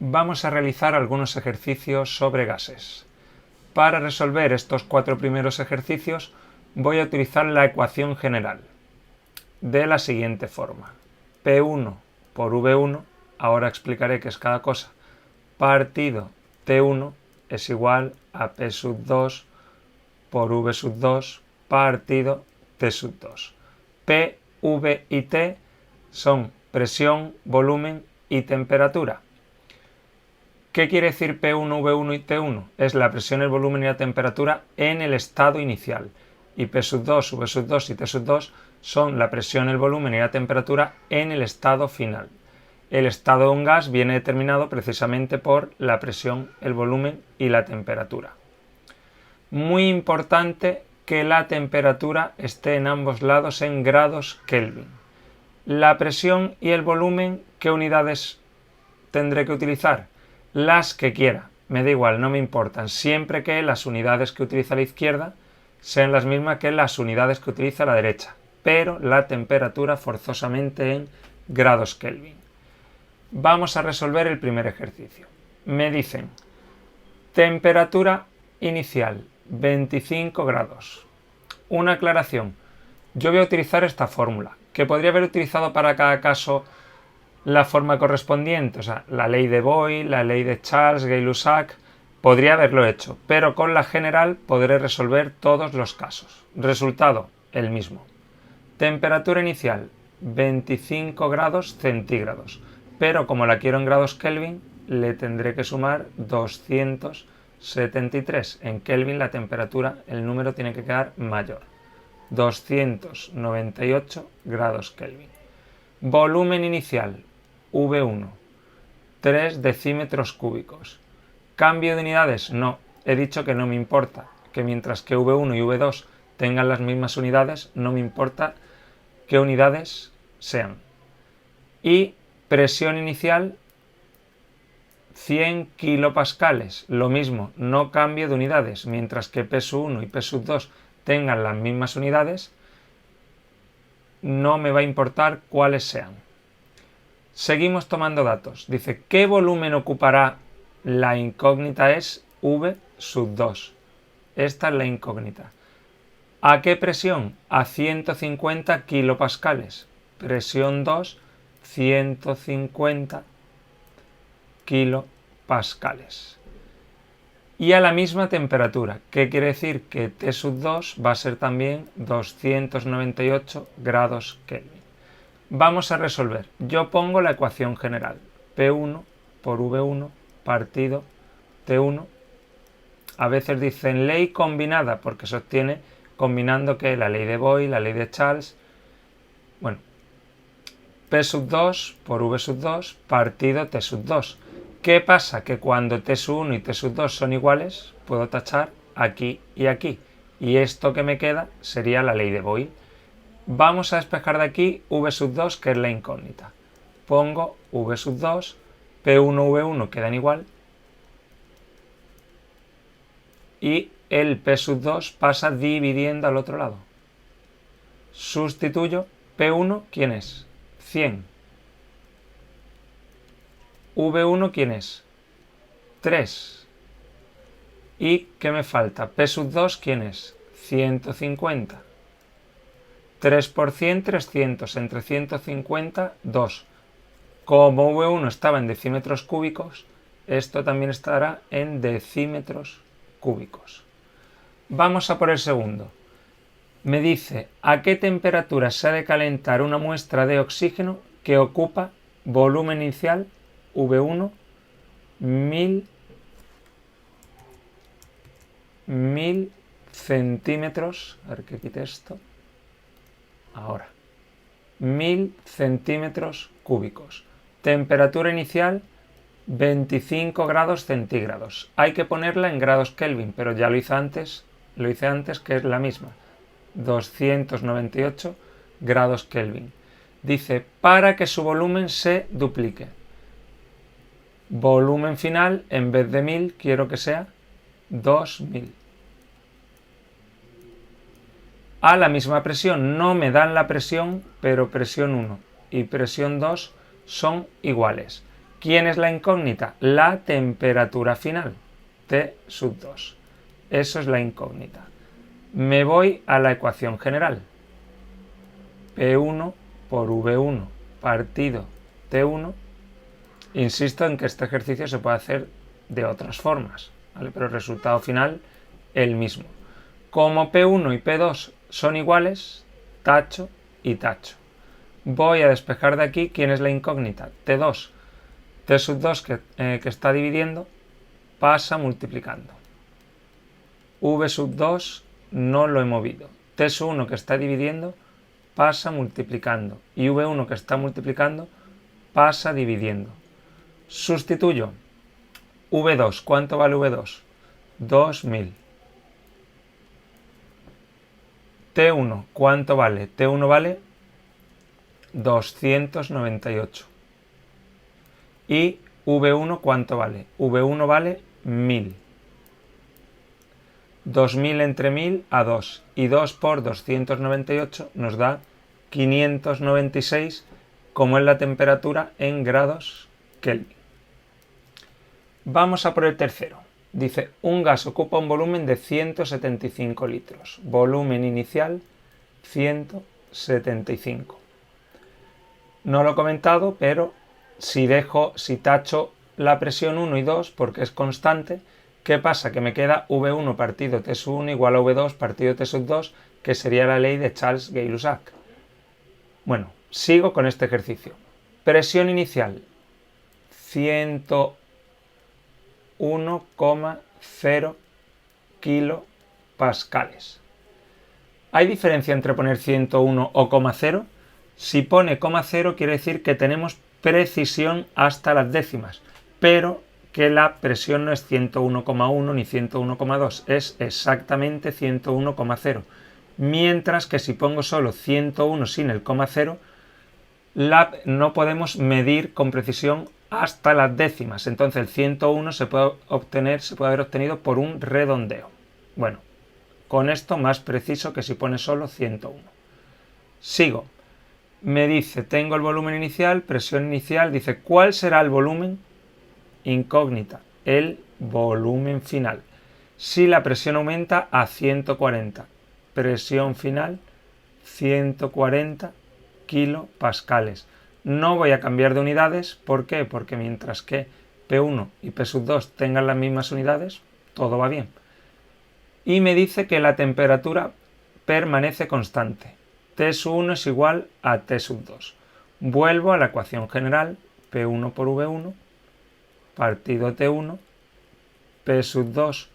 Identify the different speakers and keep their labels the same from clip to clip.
Speaker 1: Vamos a realizar algunos ejercicios sobre gases. Para resolver estos 4 primeros ejercicios voy a utilizar la ecuación general de la siguiente forma. P1 por V1, ahora explicaré qué es cada cosa, partido T1 es igual a P sub 2 por V sub 2 partido T sub 2. P, V y T son presión, volumen y temperatura. ¿Qué quiere decir P1, V1 y T1? Es la presión, el volumen y la temperatura en el estado inicial. Y P sub 2, V sub 2 y T sub 2 son la presión, el volumen y la temperatura en el estado final. El estado de un gas viene determinado precisamente por la presión, el volumen y la temperatura. Muy importante que la temperatura esté en ambos lados en grados Kelvin. La presión y el volumen, ¿qué unidades tendré que utilizar? Las que quiera, me da igual, no me importan, siempre que las unidades que utiliza la izquierda sean las mismas que las unidades que utiliza la derecha, pero la temperatura forzosamente en grados Kelvin. Vamos a resolver el primer ejercicio. Me dicen temperatura inicial 25 grados. Una aclaración, yo voy a utilizar esta fórmula, que podría haber utilizado para cada caso la forma correspondiente, o sea, la ley de Boyle, la ley de Charles, Gay-Lussac, podría haberlo hecho, pero con la general podré resolver todos los casos. Resultado, el mismo. Temperatura inicial, 25 grados centígrados, pero como la quiero en grados Kelvin, le tendré que sumar 273. En Kelvin la temperatura, el número tiene que quedar mayor. 298 grados Kelvin. Volumen inicial, V1, 3 decímetros cúbicos. ¿Cambio de unidades? No, he dicho que no me importa, que mientras que V1 y V2 tengan las mismas unidades, no me importa qué unidades sean. Y presión inicial, 100 kilopascales, lo mismo, no cambio de unidades, mientras que P sub 1 y P sub 2 tengan las mismas unidades, no me va a importar cuáles sean. Seguimos tomando datos. Dice, ¿qué volumen ocupará? La incógnita es V sub 2. Esta es la incógnita. ¿A qué presión? A 150 kilopascales. Presión 2, 150 kilopascales. Y a la misma temperatura. ¿Qué quiere decir? Que T sub 2 va a ser también 298 grados Kelvin. Vamos a resolver. Yo pongo la ecuación general. P1 por V1 partido T1. A veces dicen ley combinada porque se obtiene combinando que la ley de Boyle, la ley de Charles. Bueno, P sub 2 por V sub 2 partido T sub 2. ¿Qué pasa? Que cuando T sub 1 y T sub 2 son iguales, puedo tachar aquí y aquí. Y esto que me queda sería la ley de Boyle. Vamos a despejar de aquí V sub 2, que es la incógnita. Pongo V sub 2, P1, V1 quedan igual. Y el P sub 2 pasa dividiendo al otro lado. Sustituyo. P1, ¿quién es? 100. V1, ¿quién es? 3. ¿Y qué me falta? P sub 2, ¿quién es? 150. 3 por 100, 300. Entre 150, 2. Como V1 estaba en decímetros cúbicos, esto también estará en decímetros cúbicos. Vamos a por el segundo. Me dice, ¿a qué temperatura se ha de calentar una muestra de oxígeno que ocupa volumen inicial V1 1000 centímetros? A ver que quite esto. Ahora. 1000 centímetros cúbicos. Temperatura inicial 25 grados centígrados. Hay que ponerla en grados Kelvin, pero ya lo hice antes que es la misma. 298 grados Kelvin. Dice, para que su volumen se duplique. Volumen final, en vez de 1000, quiero que sea 2000. A la misma presión, no me dan la presión, pero presión 1 y presión 2 son iguales. ¿Quién es la incógnita? La temperatura final, T sub 2. Eso es la incógnita. Me voy a la ecuación general. P1 por V1 partido T1. Insisto en que este ejercicio se puede hacer de otras formas, ¿vale? Pero el resultado final el mismo. Como P1 y P2 son iguales, tacho y tacho. Voy a despejar de aquí quién es la incógnita. T2. T sub 2 que está dividiendo pasa multiplicando. V sub 2 no lo he movido. T sub 1 que está dividiendo pasa multiplicando. Y V1 que está multiplicando pasa dividiendo. Sustituyo. V2, ¿cuánto vale V2? 2000. T1, ¿cuánto vale? T1 vale 298. Y V1, ¿cuánto vale? V1 vale 1000. 2000 entre 1000 a 2. Y 2 por 298 nos da 596, como es la temperatura en grados Kelvin. Vamos a por el tercero. Dice, un gas ocupa un volumen de 175 litros. Volumen inicial, 175. No lo he comentado, pero si tacho la presión 1 y 2, porque es constante, ¿qué pasa? Que me queda V1 partido T sub 1 igual a V2 partido T sub 2, que sería la ley de Charles-Gay-Lussac. Bueno, sigo con este ejercicio. Presión inicial, 101,0 kilopascales. ¿Hay diferencia entre poner 101 o 0,0? Si pone 0,0 quiere decir que tenemos precisión hasta las décimas, pero que la presión no es 101,1 ni 101,2, es exactamente 101,0. Mientras que si pongo solo 101 sin el 0,0, no podemos medir con precisión hasta las décimas. Entonces el 101 se puede haber obtenido por un redondeo. Bueno, con esto más preciso que si pone solo 101. Sigo. Me dice, tengo el volumen inicial, presión inicial. Dice, ¿cuál será el volumen? Incógnita, el volumen final. Si la presión aumenta a 140, presión final 140 kilopascales. No voy a cambiar de unidades. ¿Por qué? Porque mientras que P1 y P sub 2 tengan las mismas unidades, todo va bien. Y me dice que la temperatura permanece constante. T sub 1 es igual a T sub 2. Vuelvo a la ecuación general, P1 por V1 partido T1, P sub 2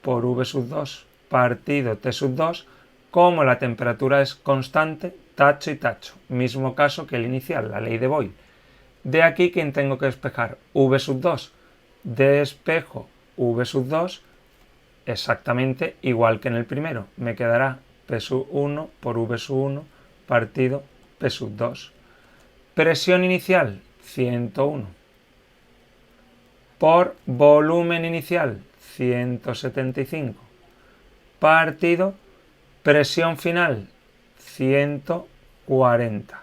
Speaker 1: por V sub 2 partido T sub 2. Como la temperatura es constante, tacho y tacho. Mismo caso que el inicial, la ley de Boyle. De aquí, ¿quién tengo que despejar? V sub 2. Despejo V sub 2 exactamente igual que en el primero. Me quedará P sub 1 por V sub 1 partido P sub 2. Presión inicial, 101. Por volumen inicial, 175. Partido presión final, 140.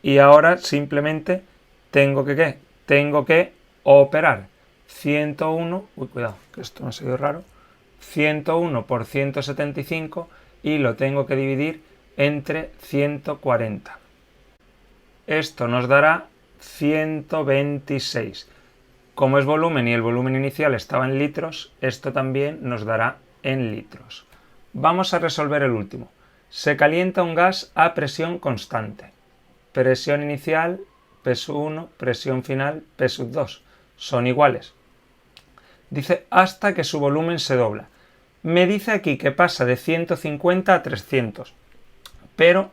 Speaker 1: Y ahora simplemente tengo que ¿qué? Tengo que operar 101, cuidado, que esto me ha salido raro, 101 por 175 y lo tengo que dividir entre 140. Esto nos dará 126. Como es volumen y el volumen inicial estaba en litros, esto también nos dará en litros. Vamos a resolver el último. Se calienta un gas a presión constante. Presión inicial, P sub 1, presión final, P sub 2. Son iguales. Dice hasta que su volumen se dobla. Me dice aquí que pasa de 150 a 300. Pero,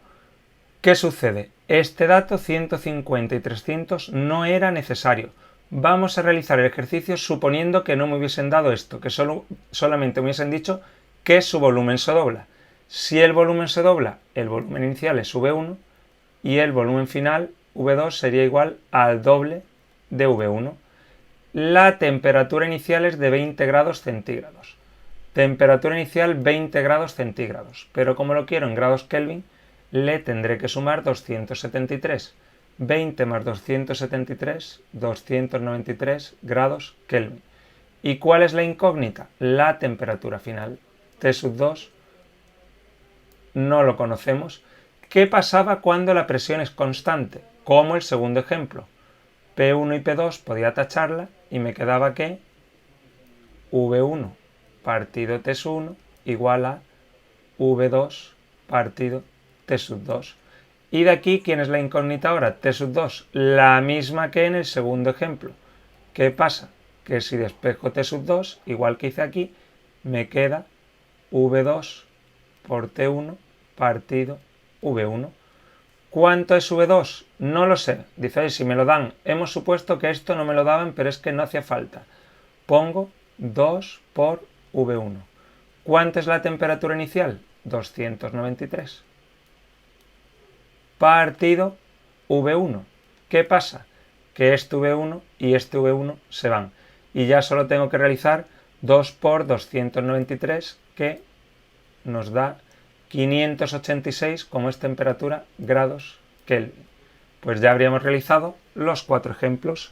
Speaker 1: ¿qué sucede? Este dato 150 y 300 no era necesario. Vamos a realizar el ejercicio suponiendo que no me hubiesen dado esto, que solamente me hubiesen dicho que su volumen se dobla. Si el volumen se dobla, el volumen inicial es V1 y el volumen final, V2, sería igual al doble de V1. La temperatura inicial es de 20 grados centígrados. Temperatura inicial 20 grados centígrados. Pero como lo quiero en grados Kelvin, le tendré que sumar 273. 20 más 273, 293 grados Kelvin. ¿Y cuál es la incógnita? La temperatura final. T2 no lo conocemos. ¿Qué pasaba cuando la presión es constante? Como el segundo ejemplo. P1 y P2 podía tacharla y me quedaba que V1 partido T1 igual a V2 partido T2. Y de aquí, ¿quién es la incógnita ahora? T2, la misma que en el segundo ejemplo. ¿Qué pasa? Que si despejo T2, igual que hice aquí, me queda V2 por T1 partido V1. ¿Cuánto es V2? No lo sé. Dice, si me lo dan, hemos supuesto que esto no me lo daban, pero es que no hacía falta. Pongo 2 por V1. ¿Cuánto es la temperatura inicial? 293. Partido V1. ¿Qué pasa? Que este V1 y este V1 se van. Y ya solo tengo que realizar 2 por 293, que nos da 586, como es temperatura, grados Kelvin. Pues ya habríamos realizado los 4 ejemplos